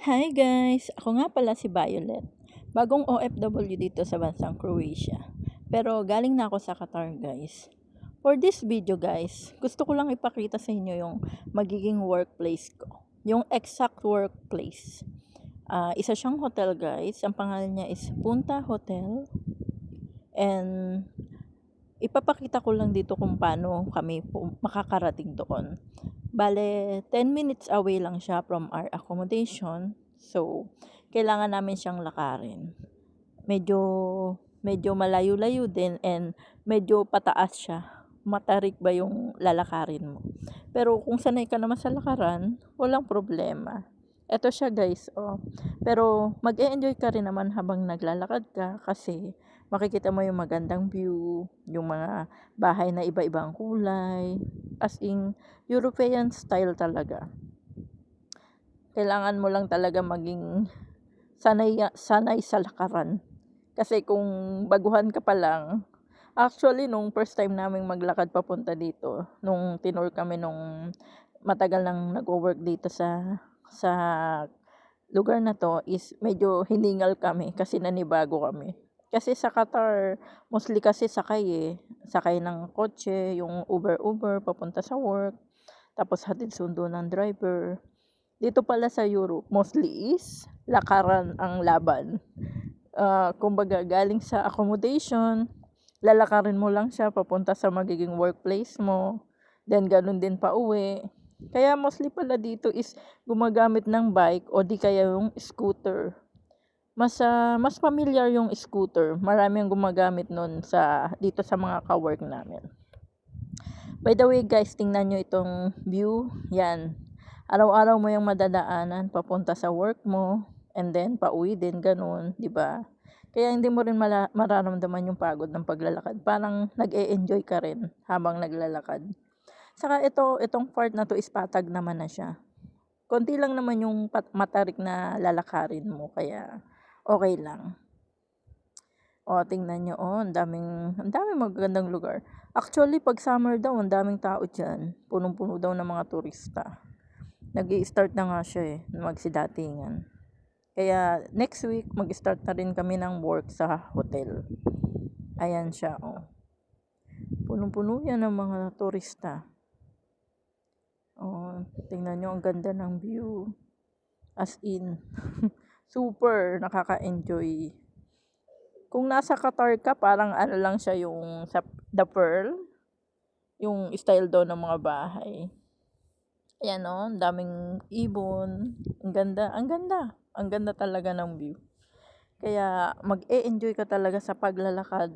Hi guys! Ako nga pala si Violet. Bagong OFW dito sa bansang Croatia. Pero galing na ako sa Qatar guys. For this video guys, gusto ko lang ipakita sa inyo yung magiging workplace ko. Yung exact workplace. Isa siyang hotel guys. Ang pangalan niya is Punta Hotel. And ipapakita ko lang dito kung paano kami makakarating doon. Bale, 10 minutes away lang siya from our accommodation. So, kailangan namin siyang lakarin. Medyo, medyo malayo-layo din and medyo pataas siya. Matarik ba yung lalakarin mo? Pero kung sanay ka naman sa lakaran, walang problema. Eto siya guys, oh. Pero mag-e-enjoy ka rin naman habang naglalakad ka kasi makikita mo yung magandang view, yung mga bahay na iba-ibang kulay, as in European style talaga. Kailangan mo lang talaga maging sanay sa lakaran. Kasi kung baguhan ka pa lang, actually nung first time naming maglakad papunta dito, nung tinur kami nung matagal nang nagwo-work dito sa lugar na 'to is medyo hiningal kami kasi nanibago kami. Kasi sa Qatar, mostly kasi sakay ng kotse, yung Uber papunta sa work, tapos hatid sundo ng driver. Dito pala sa Europe, mostly is lakaran ang laban. Kumbaga galing sa accommodation, lalakarin mo lang siya papunta sa magiging workplace mo, then ganun din pauwi. Kaya mostly pala dito is gumagamit ng bike o di kaya yung scooter. Mas familiar yung scooter. Marami ang gumagamit nun dito sa mga ka-work namin. By the way guys, tingnan nyo itong view. Yan. Araw-araw mo yung madadaanan papunta sa work mo and then pauwi din ganun, di ba? Kaya hindi mo rin mararamdaman yung pagod ng paglalakad. Parang nag-e-enjoy ka rin habang naglalakad. Saka itong part na to is patag naman na siya. Konti lang naman yung matarik na lalakarin mo kaya okay lang. O tingnan niyo, ang daming magagandang lugar. Actually, pag summer daw, ang daming tao diyan. Punong-puno daw ng mga turista. Nag-i-start na nga siya magsidatingan. Kaya next week mag-start na rin kami ng work sa hotel. Ayan siya, oh. Punong-puno yan ng mga turista. Oh, tingnan nyo, ang ganda ng view. As in, super nakaka-enjoy. Kung nasa Qatar ka, parang ano lang siya yung sa The Pearl, yung style daw ng mga bahay. Ayan o, daming ibon. Ang ganda, ang ganda. Ang ganda talaga ng view. Kaya mag-e-enjoy ka talaga sa paglalakad.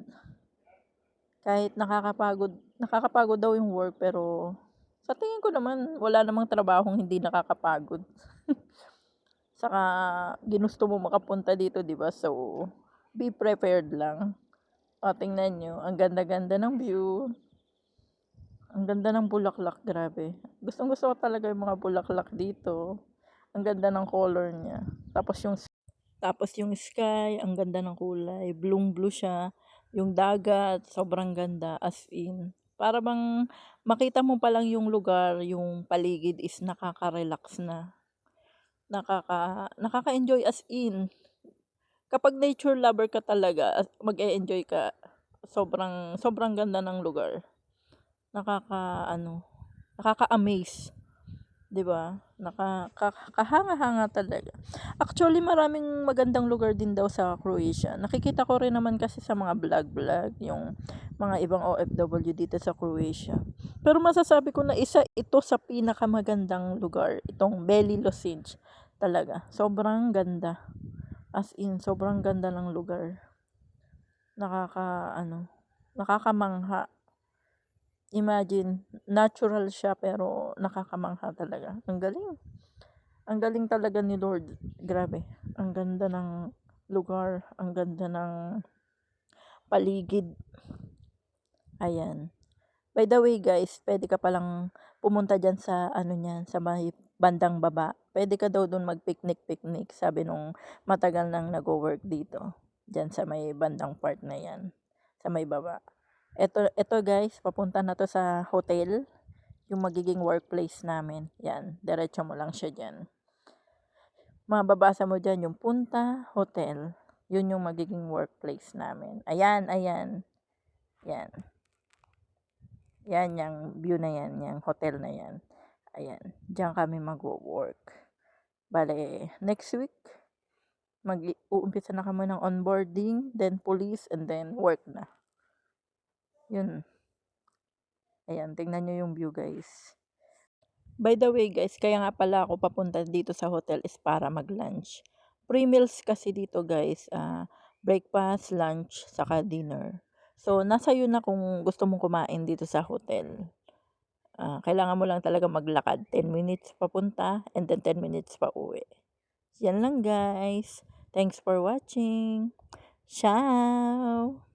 Kahit nakakapagod daw yung work, pero sa tingin ko naman, wala namang trabahong hindi nakakapagod. Saka ginusto mo makapunta dito, 'di ba? So, be prepared lang. O, tingnan nyo, ang ganda-ganda ng view. Ang ganda ng bulaklak, grabe. Gustong-gusto ko talaga yung mga bulaklak dito. Ang ganda ng color niya. Tapos yung sky, ang ganda ng kulay. Blue siya. Yung dagat, sobrang ganda. As in, para bang makita mo pa lang yung lugar, yung paligid is nakaka-relax na. Nakaka-enjoy as in. Kapag nature lover ka talaga, mag-e-enjoy ka. Sobrang ganda ng lugar. Nakaka-amaze, 'di ba? Kahanga-hanga talaga. Actually, maraming magandang lugar din daw sa Croatia. Nakikita ko rin naman kasi sa mga vlog yung mga ibang OFW dito sa Croatia. Pero masasabi ko na isa ito sa pinakamagandang lugar, itong Beli Losic. Talaga, sobrang ganda. As in, sobrang ganda ng lugar. Nakakamangha. Imagine, natural siya pero nakakamangha talaga. Ang galing. Ang galing talaga ni Lord. Grabe. Ang ganda ng lugar. Ang ganda ng paligid. Ayan. By the way guys, pwede ka palang pumunta dyan sa sa may bandang baba. Pwede ka daw dun mag-picnic, sabi nung matagal nang nag-work dito. Dyan sa may bandang part na yan. Sa may baba. Ito guys, papunta na to sa hotel, yung magiging workplace namin. Yan, diretso mo lang siya dyan. Mababasa mo diyan yung Punta Hotel. Yun yung magiging workplace namin. Ayan, ayan. Yan. Yan yung view na yan, yung hotel na yan. Ayan, diyan kami magwo-work. Bale, next week, uumpisa na kami ng onboarding, then police, and then work na. Yun. Ayan, tingnan nyo yung view, guys. By the way, guys, kaya nga pala ako papunta dito sa hotel is para mag-lunch. Free meals kasi dito, guys. Breakfast, lunch, saka dinner. So, nasa yun na kung gusto mong kumain dito sa hotel. Kailangan mo lang talaga maglakad. 10 minutes papunta and then 10 minutes pa uwi. Yan lang, guys. Thanks for watching. Ciao!